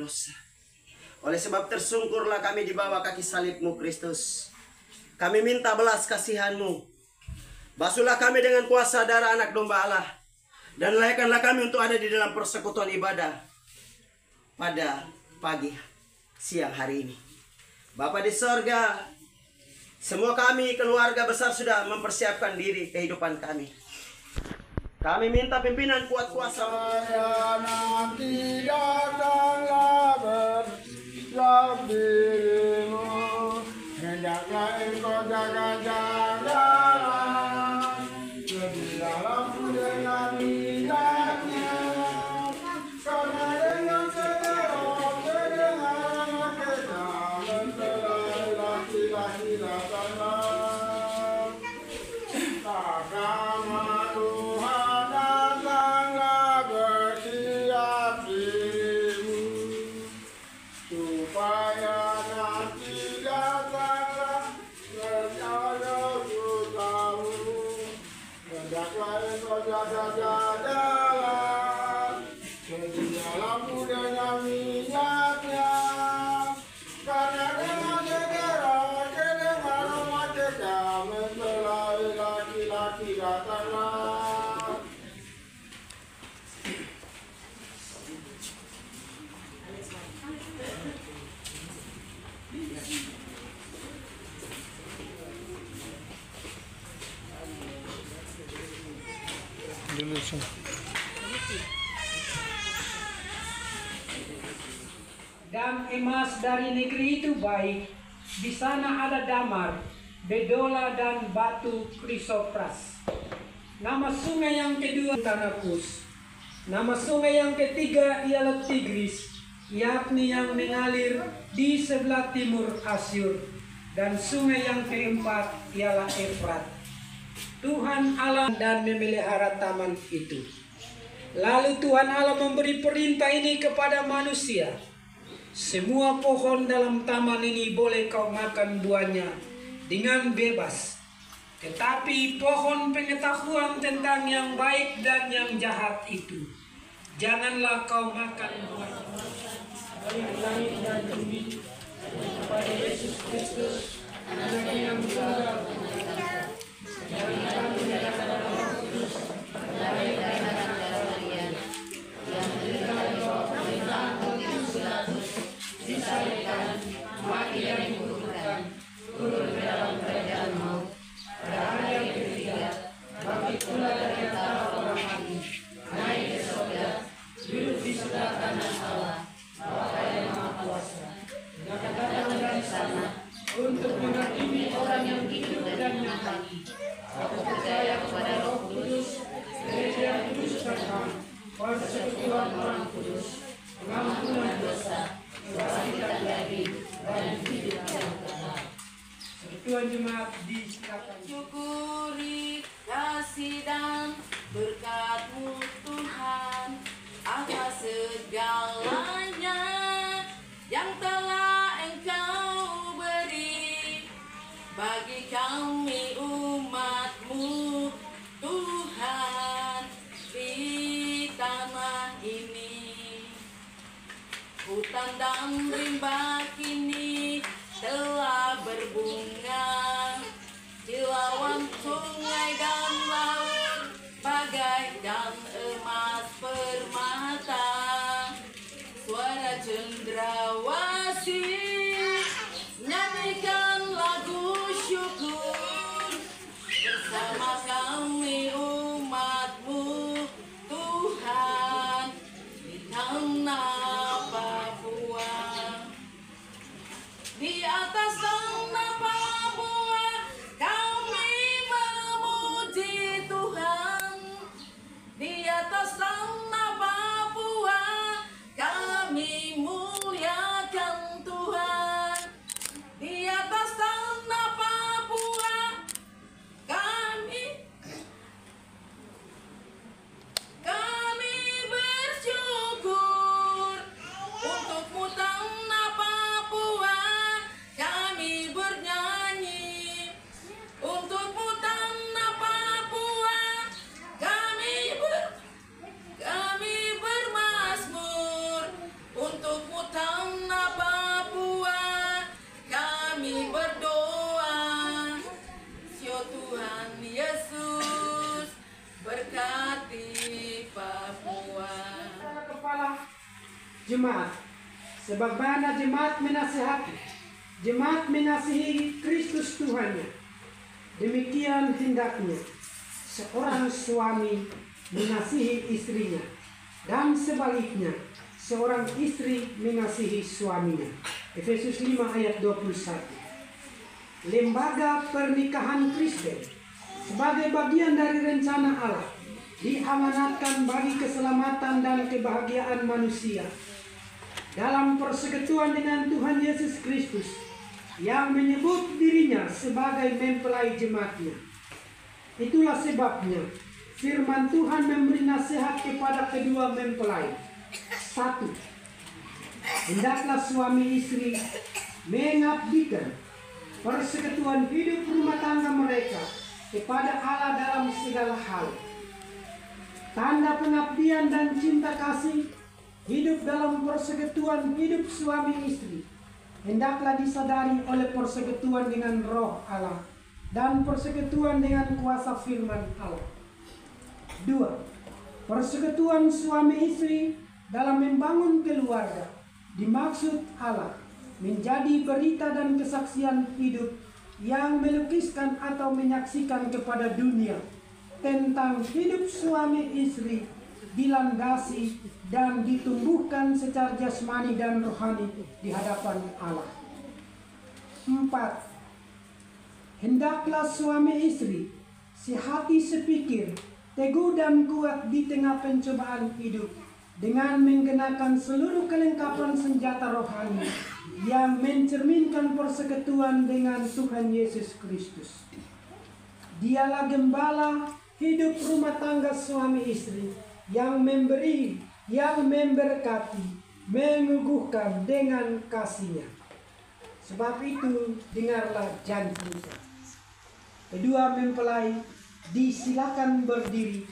dosa. Oleh sebab tersungkurlah kami di bawah kaki salib-Mu Kristus. Kami minta belas kasihan-Mu. Basuhlah kami dengan kuasa darah anak domba Allah. Dan layakkanlah kami untuk ada di dalam persekutuan ibadah pada pagi siang hari ini. Bapa di sorga, semua kami keluarga besar sudah mempersiapkan diri kehidupan kami. Kami minta pimpinan kuat kuasa. Saya nanti datanglah bersiap dirimu, hendaklah engkau jaga-jagalah, sedialah dengan minyaknya, karena dengan segera kedengaran kita mempelai laki-laki datanglah. Agama Tuhan datanglah bersiap dirimu, supaya nanti datanglah berjaga putamu, hendaklah engkau jaga-jagalah, sedialah dengan minyaknya, karena dengan segera kedengaran kita mempelai laki-laki datanglah. Dan emas dari negeri itu baik. Di sana ada damar, bedola dan batu krisopras. Nama sungai yang kedua Tanapus. Nama sungai yang ketiga ialah Tigris, yakni yang mengalir di sebelah timur Asyur. Dan sungai yang keempat ialah Efrat. Tuhan Allah dan memelihara taman itu. Lalu Tuhan Allah memberi perintah ini kepada manusia. Semua pohon dalam taman ini boleh kau makan buahnya dengan bebas. Tetapi pohon pengetahuan tentang yang baik dan yang jahat itu, janganlah kau makan buahnya. Dari langit dan bumi kepada Yesus Kristus, Anak yang tunggal, dan kami menyatakan Roh Kudus, dari anak kalian, yang berikan roh pemerintahan Pontius Pilatus, disalibkan, mati dan dikuburkan, turun ke dalam kerajaan maut. Pada hari yang ketiga, bangkit pula dari antara orang mati, naik ke surga, duduk di sebelah kanan Allah, Bapa yang Maha Kuasa. Dan datang dari sana untuk menghakimi orang yang hidup dan yang mati. Aku percaya kepada Roh Kudus, gereja yang kudus dan ham, persekutuan orang kudus, pengampunan dosa, kebangkitan daging, dan hidup yang kekal. Persekutuan jemaat disilakan. Syukuri kasih dan berkat-Mu Tuhan atas segalanya yang telah Engkau beri bagi kami umat-Mu Tuhan di tanah ini. Hutan dan rimba kini telah berbunga, kilauan sungai dan laut bagaikan emas permata. Suara cendrawasih nyanyikan lagu syukur bersama kami umat-Mu Tuhan di tanah Papua. Di atas tanah Papua kami memuji Tuhan. Di atas tanah Papua kami muliakan Tuhan. Di atas tanah Papua kami bersyukur. Untukmu tanah Papua jemaat. Sebagaimana jemaat menasihati, jemaat mengasihi Kristus Tuhannya. Demikian hendaknya seorang suami mengasihi istrinya, dan sebaliknya seorang istri mengasihi suaminya. Efesus 5 ayat 21. Lembaga pernikahan Kristen sebagai bagian dari rencana Allah diamanatkan bagi keselamatan dan kebahagiaan manusia dalam persekutuan dengan Tuhan Yesus Kristus yang menyebut dirinya sebagai mempelai jemaatnya. Itulah sebabnya firman Tuhan memberi nasihat kepada kedua mempelai. 1. Hendaklah suami istri mengabdikan persekutuan hidup rumah tangga mereka kepada Allah dalam segala hal. Tanda pengabdian dan cinta kasih hidup dalam persekutuan hidup suami istri hendaklah disadari oleh persekutuan dengan roh Allah dan persekutuan dengan kuasa firman Allah. 2. Persekutuan suami istri dalam membangun keluarga dimaksud Allah menjadi berita dan kesaksian hidup yang melukiskan atau menyaksikan kepada dunia tentang hidup suami istri dilandasi dan ditumbuhkan secara jasmani dan rohani di hadapan Allah. 4. Hendaklah suami istri sehati sepikir, teguh dan kuat di tengah pencobaan hidup dengan menggunakan seluruh kelengkapan senjata rohani yang mencerminkan persekutuan dengan Tuhan Yesus Kristus. Dialah gembala hidup rumah tangga suami istri yang memberi, yang memberkati, meneguhkan dengan kasih-Nya. Sebab itu dengarlah janji-Nya. Kedua mempelai disilakan berdiri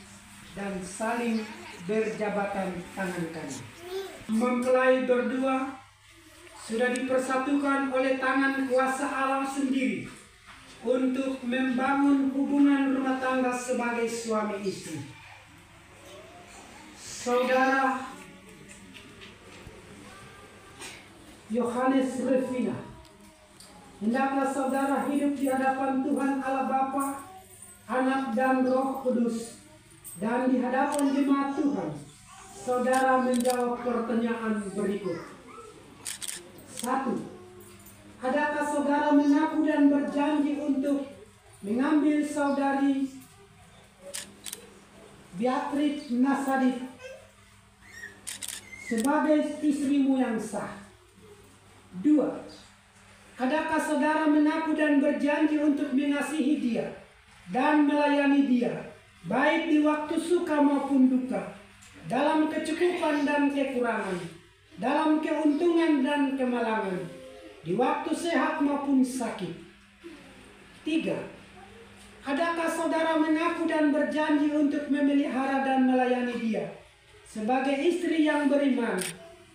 dan saling berjabatan tangan kanan. Mempelai berdua sudah dipersatukan oleh tangan kuasa Allah sendiri untuk membangun hubungan rumah tangga sebagai suami istri. Saudara Yohanes Revina, hendaklah saudara hidup di hadapan Tuhan Allah Bapa, Anak dan Roh Kudus, dan di hadapan jemaat Tuhan. Saudara menjawab pertanyaan berikut. 1. Adakah saudara mengaku dan berjanji untuk mengambil saudari Beatrix Nasadit sebagai istrimu yang sah? 2. Adakah saudara mengaku dan berjanji untuk mengasihi dia dan melayani dia, baik di waktu suka maupun duka, dalam kecukupan dan kekurangan, dalam keuntungan dan kemalangan, di waktu sehat maupun sakit? 3. Adakah saudara mengaku dan berjanji untuk memelihara dan melayani dia sebagai istri yang beriman,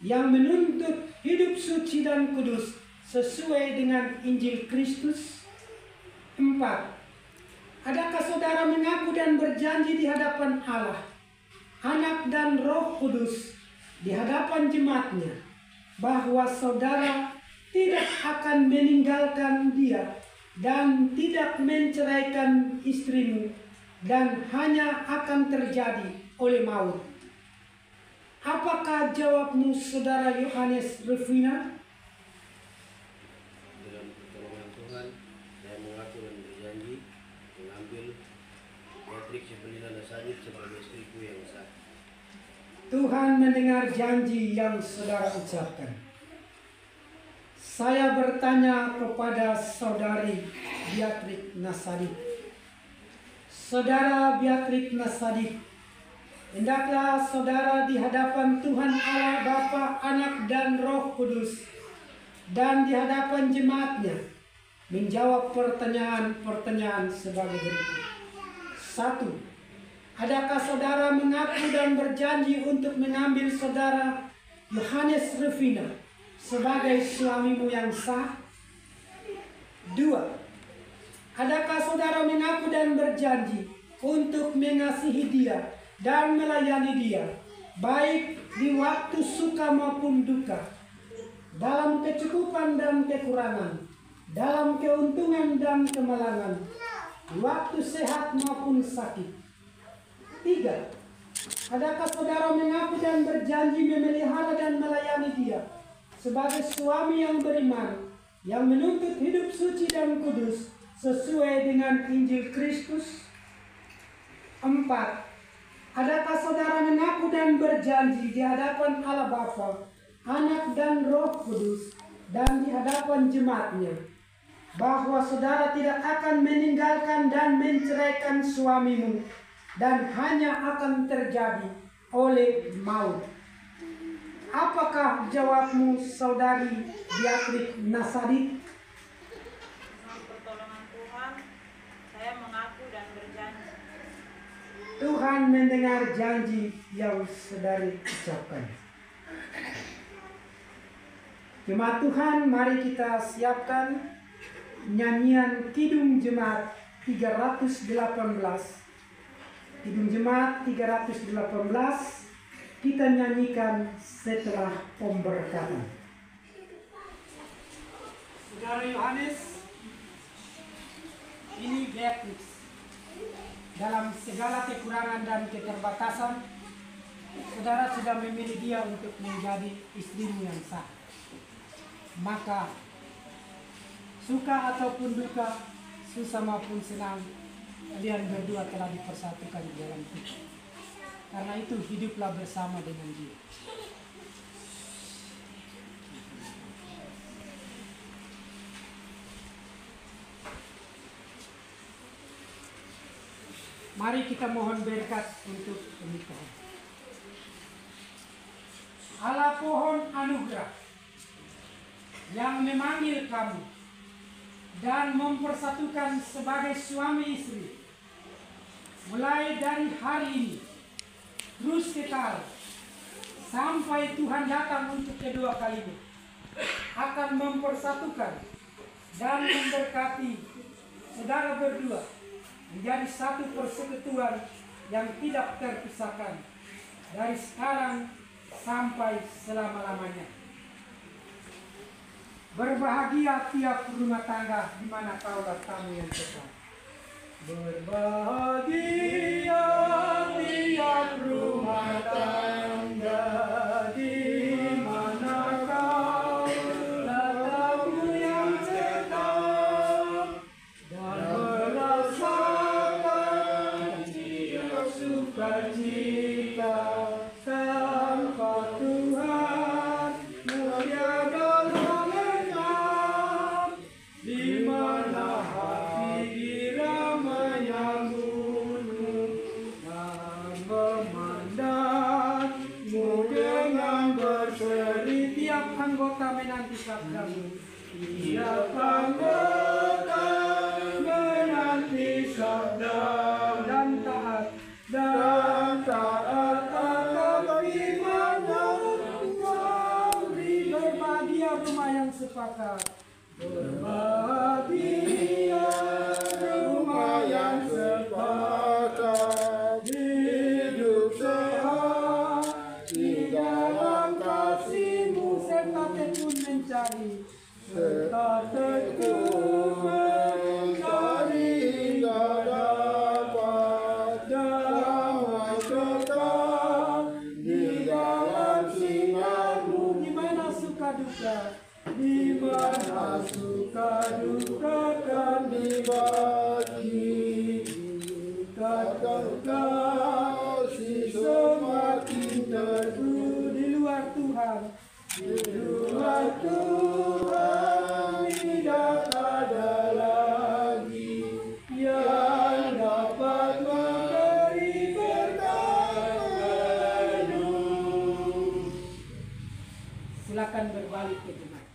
yang menuntut hidup suci dan kudus sesuai dengan Injil Kristus? 4. Adakah saudara mengaku dan berjanji di hadapan Allah, Anak dan Roh Kudus, di hadapan jemaatnya, bahwa saudara tidak akan meninggalkan dia dan tidak menceraikan istrimu dan hanya akan terjadi oleh maut? Apakah jawabmu, saudara Yohanes Revina? Dengan pertolongan Tuhan, saya mengaku dan berjanji mengambil Beatrix Evelina Nasadit sebagai istriku yang sah. Tuhan mendengar janji yang saudara ucapkan. Saya bertanya kepada saudari Beatrix Nasadit. Saudara Beatrix Nasadit, hendaklah saudara di hadapan Tuhan Allah Bapa, Anak dan Roh Kudus, dan di hadapan jemaatnya menjawab pertanyaan-pertanyaan sebagai berikut. 1. Adakah saudara mengaku dan berjanji untuk mengambil saudara Yohanes Revina sebagai suamimu yang sah? 2. Adakah saudara mengaku dan berjanji untuk mengasihi dia dan melayani dia, baik di waktu suka maupun duka, dalam kecukupan dan kekurangan, dalam keuntungan dan kemalangan, di waktu sehat maupun sakit. 3. Adakah saudara mengaku dan berjanji memelihara dan melayani dia sebagai suami yang beriman, yang menuntut hidup suci dan kudus sesuai dengan Injil Kristus? 4. Adakah saudara mengaku dan berjanji di hadapan Allah Bapa, Anak dan Roh Kudus, dan di hadapan jemaatnya, bahwa saudara tidak akan meninggalkan dan menceraikan suamimu, dan hanya akan terjadi oleh maut? Apakah jawabmu, saudari Beatrix Nasadit? Dengan pertolongan Tuhan, saya mengaku dan berjanji. Tuhan mendengar janji yang saudari ucapkan. Jemaat Tuhan, mari kita siapkan nyanyian Kidung Jemaat 318. Kidung Jemaat 318 kita nyanyikan setelah pemberkatan. Saudara Yohanes, ini Beatrix. Dalam segala kekurangan dan keterbatasan, saudara sudah memilih dia untuk menjadi istrimu yang sah. Maka suka ataupun duka, susah maupun senang, kalian berdua telah dipersatukan di dalam Tuhan. Karena itu hiduplah bersama dengan dia. Mari kita mohon berkat untuk pernikahan. Allah pohon anugerah yang memanggil kamu dan mempersatukan sebagai suami istri, mulai dari hari ini terus kekal sampai Tuhan datang untuk kedua kalinya, akan mempersatukan dan memberkati saudara berdua menjadi satu persekutuan yang tidak terpisahkan dari sekarang sampai selama-lamanya. Berbahagia tiap rumah tangga di mana kaulah tamu yang tetap. Berbahagia tiap rumah tangga di mana kaulah tamu yang tetap, dan merasakan sukacita tanpa Tuhan mulia dalam lenyap, di mana hati irama menyambutmu dan memandangmu dengan berseri. Tiap anggota menanti sabdamu, tiap anggota menanti sabdamu, dan taat akan iman yang memberi. Berbahagia rumah yang sepakat, berbahagia rumah yang sepakat, hidup sehat di dalam kasih-Mu, serta tekun mencari, serta tekun mencari hingga dapat damai kekal di dalam sinar-Mu. Di mana suka duka, di mana suka duka kan dibagi, takkan kasih semakin teguh. Di luar Tuhan, di luar Tuhan tidak ada lagi yang dapat memberi berkat penuh. Silakan berbalik ke jemaat.